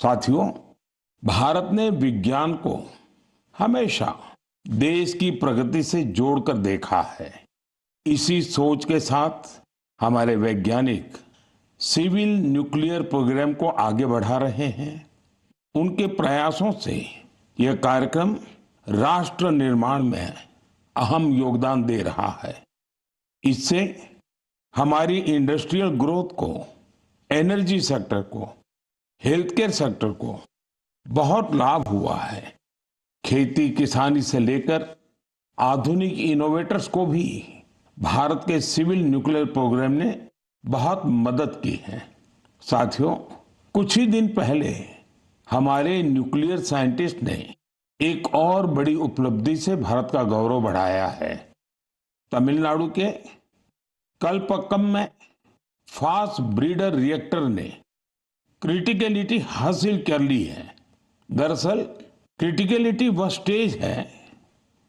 साथियों, भारत ने विज्ञान को हमेशा देश की प्रगति से जोड़कर देखा है। इसी सोच के साथ हमारे वैज्ञानिक सिविल न्यूक्लियर प्रोग्राम को आगे बढ़ा रहे हैं। उनके प्रयासों से यह कार्यक्रम राष्ट्र निर्माण में अहम योगदान दे रहा है। इससे हमारी इंडस्ट्रियल ग्रोथ को, एनर्जी सेक्टर को, हेल्थ केयर सेक्टर को बहुत लाभ हुआ है। खेती किसानी से लेकर आधुनिक इनोवेटर्स को भी भारत के सिविल न्यूक्लियर प्रोग्राम ने बहुत मदद की है। साथियों, कुछ ही दिन पहले हमारे न्यूक्लियर साइंटिस्ट ने एक और बड़ी उपलब्धि से भारत का गौरव बढ़ाया है। तमिलनाडु के कलपक्कम में फास्ट ब्रीडर रिएक्टर ने क्रिटिकलिटी हासिल कर ली है। दरअसल क्रिटिकलिटी वह स्टेज है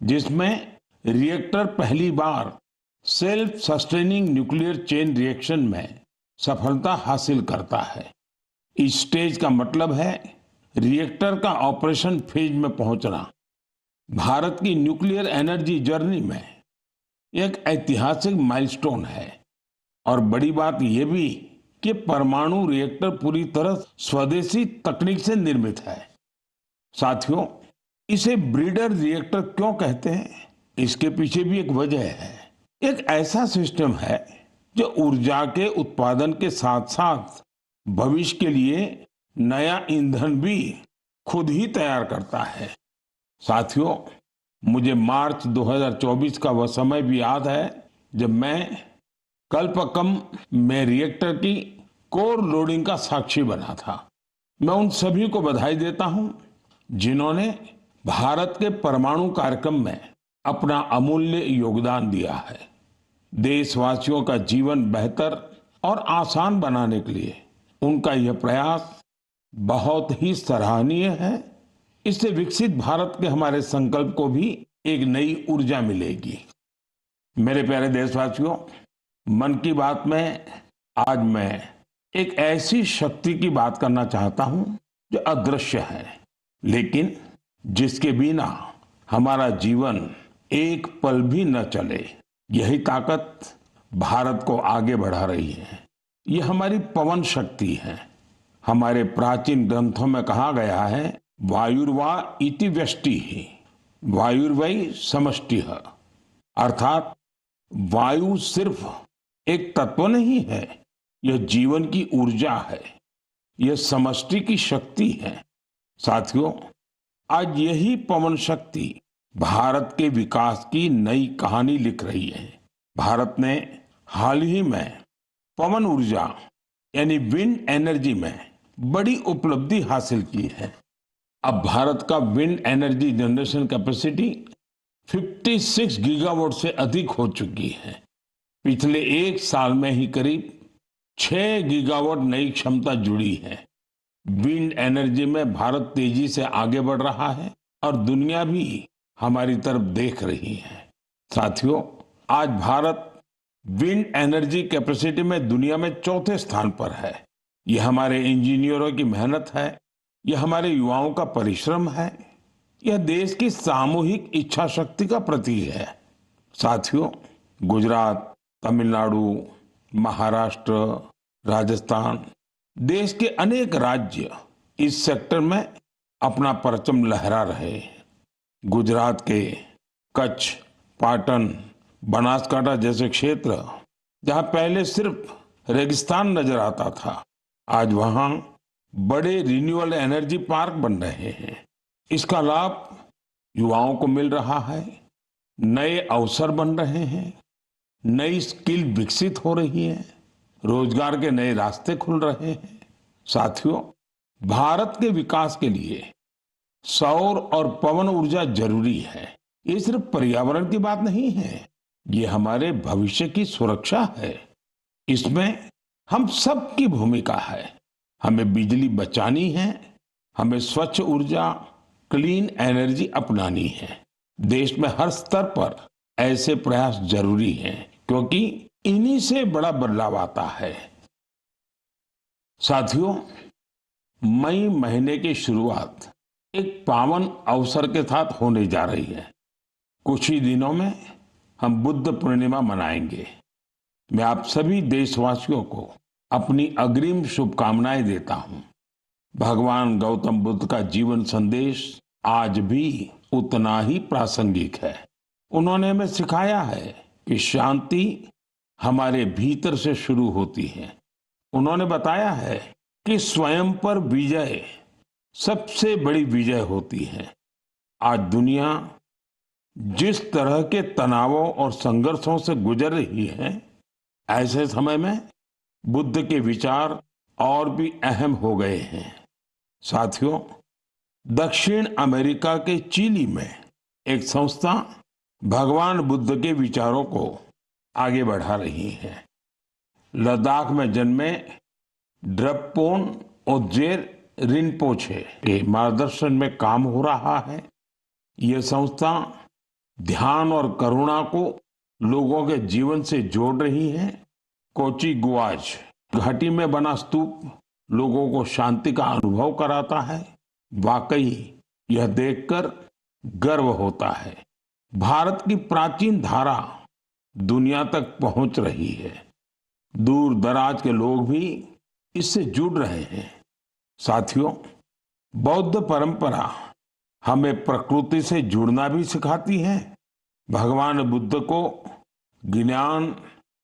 जिसमें रिएक्टर पहली बार self sustaining nuclear chain reaction में सफलता हासिल करता है। इस स्टेज का मतलब है रिएक्टर का ऑपरेशन फेज में पहुंचना। भारत की न्यूक्लियर एनर्जी जर्नी में एक ऐतिहासिक माइलस्टोन है। और बड़ी बात यह भी कि परमाणु रिएक्टर पूरी तरह स्वदेशी तकनीक से निर्मित है। साथियों, इसे ब्रीडर रिएक्टर क्यों कहते हैं, इसके पीछे भी एक वजह है। एक ऐसा सिस्टम है जो ऊर्जा के उत्पादन के साथ साथ भविष्य के लिए नया ईंधन भी खुद ही तैयार करता है। साथियों, मुझे मार्च 2024 का वह समय भी याद है जब मैं कलपक्कम में रिएक्टर की कोर लोडिंग का साक्षी बना था। मैं उन सभी को बधाई देता हूं जिन्होंने भारत के परमाणु कार्यक्रम में अपना अमूल्य योगदान दिया है। देशवासियों का जीवन बेहतर और आसान बनाने के लिए उनका यह प्रयास बहुत ही सराहनीय है। इससे विकसित भारत के हमारे संकल्प को भी एक नई ऊर्जा मिलेगी। मेरे प्यारे देशवासियों, मन की बात में आज मैं एक ऐसी शक्ति की बात करना चाहता हूं जो अदृश्य है, लेकिन जिसके बिना हमारा जीवन एक पल भी न चले। यही ताकत भारत को आगे बढ़ा रही है। यह हमारी पवन शक्ति है। हमारे प्राचीन ग्रंथों में कहा गया है, वायुर्वा इति व्यष्टि वायुर्वै समष्टिः, अर्थात वायु सिर्फ एक तत्व नहीं है, यह जीवन की ऊर्जा है, यह समष्टि की शक्ति है। साथियों, आज यही पवन शक्ति भारत के विकास की नई कहानी लिख रही है। भारत ने हाल ही में पवन ऊर्जा यानी विंड एनर्जी में बड़ी उपलब्धि हासिल की है। अब भारत का wind energy generation capacity 56 gigawatt से अधिक हो चुकी है। पिछले एक साल में ही करीब 6 गीगावाट नई क्षमता जुड़ी है। विंड एनर्जी में भारत तेजी से आगे बढ़ रहा है और दुनिया भी हमारी तरफ देख रही है। साथियों, आज भारत विंड एनर्जी कैपेसिटी में दुनिया में चौथे स्थान पर है। यह हमारे इंजीनियरों की मेहनत है, यह हमारे युवाओं का परिश्रम है, यह देश की सामूहिक इच्छा शक्ति का प्रतीक है। साथियों, गुजरात, तमिलनाडु, महाराष्ट्र, राजस्थान, देश के अनेक राज्य इस सेक्टर में अपना परचम लहरा रहे हैं। गुजरात के कच्छ, पाटन, बनासकांठा जैसे क्षेत्र जहां पहले सिर्फ रेगिस्तान नजर आता था, आज वहां बड़े रिन्यूएबल एनर्जी पार्क बन रहे हैं। इसका लाभ युवाओं को मिल रहा है, नए अवसर बन रहे हैं, नई स्किल विकसित हो रही है, रोजगार के नए रास्ते खुल रहे हैं। साथियों, भारत के विकास के लिए सौर और पवन ऊर्जा जरूरी है। ये सिर्फ पर्यावरण की बात नहीं है, ये हमारे भविष्य की सुरक्षा है। इसमें हम सबकी भूमिका है। हमें बिजली बचानी है, हमें स्वच्छ ऊर्जा, क्लीन एनर्जी अपनानी है। देश में हर स्तर पर ऐसे प्रयास जरूरी हैं, क्योंकि इन्हीं से बड़ा बदलाव आता है। साथियों, मई महीने की शुरुआत एक पावन अवसर के साथ होने जा रही है। कुछ ही दिनों में हम बुद्ध पूर्णिमा मनाएंगे। मैं आप सभी देशवासियों को अपनी अग्रिम शुभकामनाएं देता हूं। भगवान गौतम बुद्ध का जीवन संदेश आज भी उतना ही प्रासंगिक है। उन्होंने हमें सिखाया है कि शांति हमारे भीतर से शुरू होती है। उन्होंने बताया है कि स्वयं पर विजय सबसे बड़ी विजय होती है। आज दुनिया जिस तरह के तनावों और संघर्षों से गुजर रही है, ऐसे समय में बुद्ध के विचार और भी अहम हो गए हैं। साथियों, दक्षिण अमेरिका के चिली में एक संस्था भगवान बुद्ध के विचारों को आगे बढ़ा रही है। लद्दाख में जन्मे ड्रपपोन ओजेर रिनपोचे के मार्गदर्शन में काम हो रहा है। ये संस्था ध्यान और करुणा को लोगों के जीवन से जोड़ रही है। कोची गुआज घाटी में बना स्तूप लोगों को शांति का अनुभव कराता है। वाकई यह देखकर गर्व होता है। भारत की प्राचीन धारा दुनिया तक पहुंच रही है। दूर दराज के लोग भी इससे जुड़ रहे हैं। साथियों, बौद्ध परंपरा हमें प्रकृति से जुड़ना भी सिखाती है। भगवान बुद्ध को ज्ञान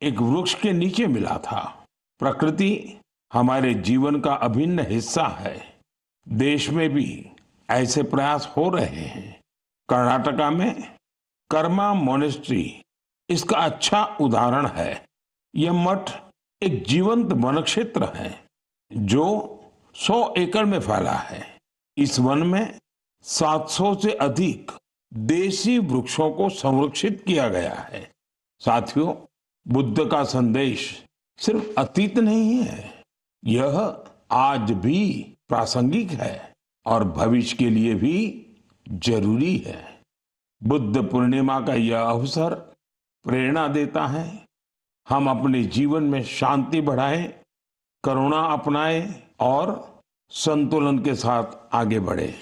एक वृक्ष के नीचे मिला था। प्रकृति हमारे जीवन का अभिन्न हिस्सा है। देश में भी ऐसे प्रयास हो रहे हैं। कर्नाटका में कर्मा मोनेस्ट्री इसका अच्छा उदाहरण है। यह मठ एक जीवंत वन क्षेत्र है जो 100 एकड़ में फैला है। इस वन में 700 से अधिक देसी वृक्षों को संरक्षित किया गया है। साथियों, बुद्ध का संदेश सिर्फ अतीत नहीं है, यह आज भी प्रासंगिक है और भविष्य के लिए भी जरूरी है। बुद्ध पूर्णिमा का यह अवसर प्रेरणा देता है। हम अपने जीवन में शांति बढ़ाएं, करुणा अपनाएं और संतुलन के साथ आगे बढ़ें।